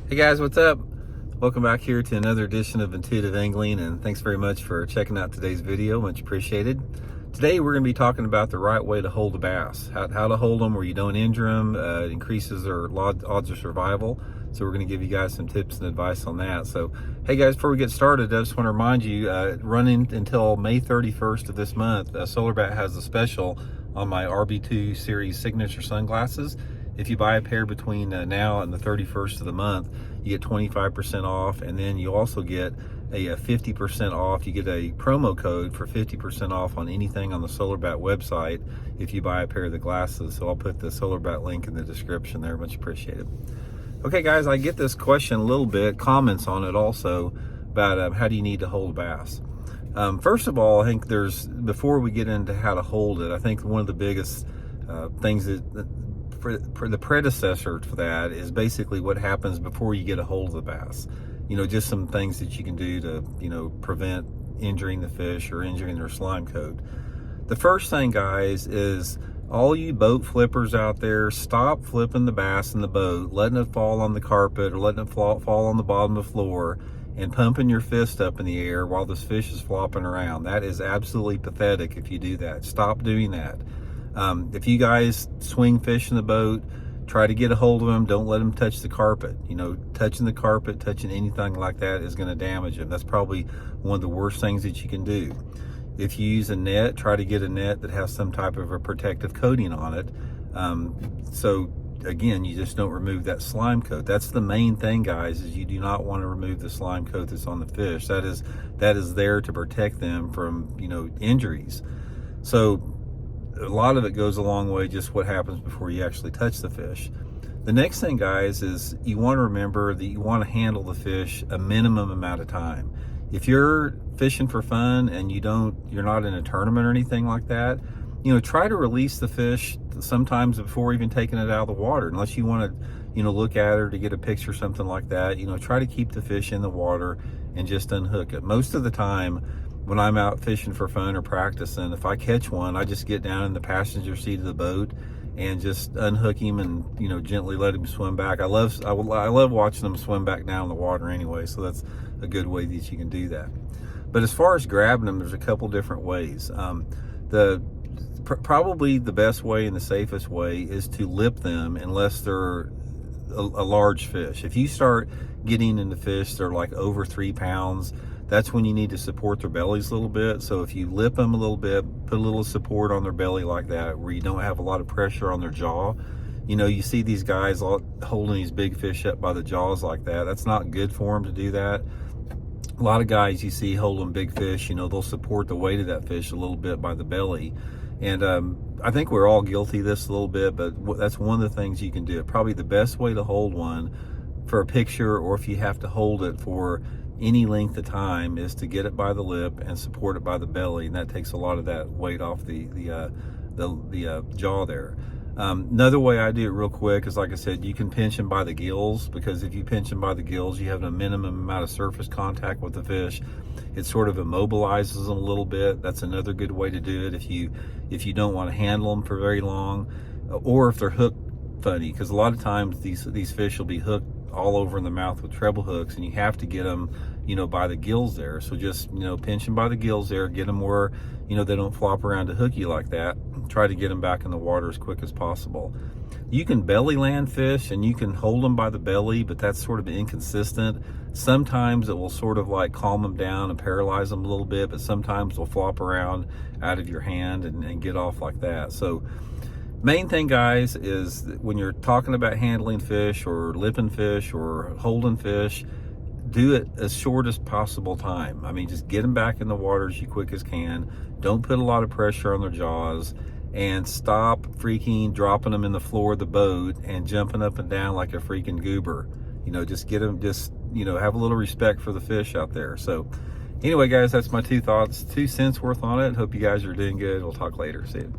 Hey guys, what's up? Welcome back here to another edition of Intuitive Angling, and thanks very much for checking out today's video. Much appreciated. Today we're going to be talking about the right way to hold a bass, how to hold them where you don't injure them, increases their odds of survival. So we're going to give you guys some tips and advice on that. So hey guys, before we get started, I just want to remind you, running until May 31st of this month, SolarBat has a special on my RB2 series signature sunglasses. If you buy a pair between now and the 31st of the month, you get 25% off, and then you also get a 50% off. You get a promo code for 50% off on anything on the SolarBat website if you buy a pair of the glasses. So I'll put the SolarBat link in the description there. Much appreciated. Okay guys, I get this question a little bit, comments on it also, about how do you need to hold bass. First of all, I think before we get into how to hold it, I think one of the biggest things that for the predecessor to that is basically what happens before you get a hold of the bass. Just some things that you can do to, prevent injuring the fish or injuring their slime coat. The first thing, guys, is all you boat flippers out there, stop flipping the bass in the boat, letting it fall on the carpet or letting it fall on the bottom of the floor and pumping your fist up in the air while this fish is flopping around. That is absolutely pathetic if you do that. Stop doing that. If you guys swing fish in the boat, try to get a hold of them. Don't let them touch the carpet. Touching the carpet, touching anything like that is going to damage them. That's probably one of the worst things that you can do. If you use a net, try to get a net that has some type of a protective coating on it. So again, you just don't remove that slime coat. That's the main thing, guys, is you do not want to remove the slime coat that's on the fish. That is there to protect them from, injuries. So a lot of it goes a long way, just what happens before you actually touch the fish. The next thing, guys, is you want to remember that you want to handle the fish a minimum amount of time. If you're fishing for fun and you're not in a tournament or anything like that, try to release the fish sometimes before even taking it out of the water, unless you want to, look at her to get a picture, something like that. Try to keep the fish in the water and just unhook it. Most of the time, when I'm out fishing for fun or practicing, if I catch one, I just get down in the passenger seat of the boat and just unhook him and, gently let him swim back. I love watching them swim back down in the water anyway, so that's a good way that you can do that. But as far as grabbing them, there's a couple different ways. Probably the best way and the safest way is to lip them unless they're a large fish. If you start getting into fish, they're like over 3 pounds, that's when you need to support their bellies a little bit. So if you lip them a little bit, put a little support on their belly like that, where you don't have a lot of pressure on their jaw. You see these guys holding these big fish up by the jaws like that. That's not good for them to do that. A lot of guys you see holding big fish, they'll support the weight of that fish a little bit by the belly. And I think we're all guilty of this a little bit, but that's one of the things you can do. Probably the best way to hold one for a picture, or if you have to hold it for any length of time, is to get it by the lip and support it by the belly, and that takes a lot of that weight off the jaw there. Another way I do it real quick is, like I said, you can pinch them by the gills, because if you pinch them by the gills, you have a minimum amount of surface contact with the fish. It sort of immobilizes them a little bit. That's another good way to do it if you don't want to handle them for very long, or if they're hooked funny, because a lot of times these fish will be hooked all over in the mouth with treble hooks, and you have to get them by the gills there. So just pinch them by the gills there, get them where they don't flop around to hook you like that. Try to get them back in the water as quick as possible. You can belly land fish and you can hold them by the belly, but that's sort of inconsistent. Sometimes it will sort of like calm them down and paralyze them a little bit, but sometimes they'll flop around out of your hand and get off like that. So main thing, guys, is when you're talking about handling fish or lipping fish or holding fish, do it as short as possible time. I mean, just get them back in the water as quick as can. Don't put a lot of pressure on their jaws, and stop freaking dropping them in the floor of the boat and jumping up and down like a freaking goober. Just get them, have a little respect for the fish out there. So anyway, guys, that's my 2 cents worth on it. Hope you guys are doing good. We'll talk later. See you.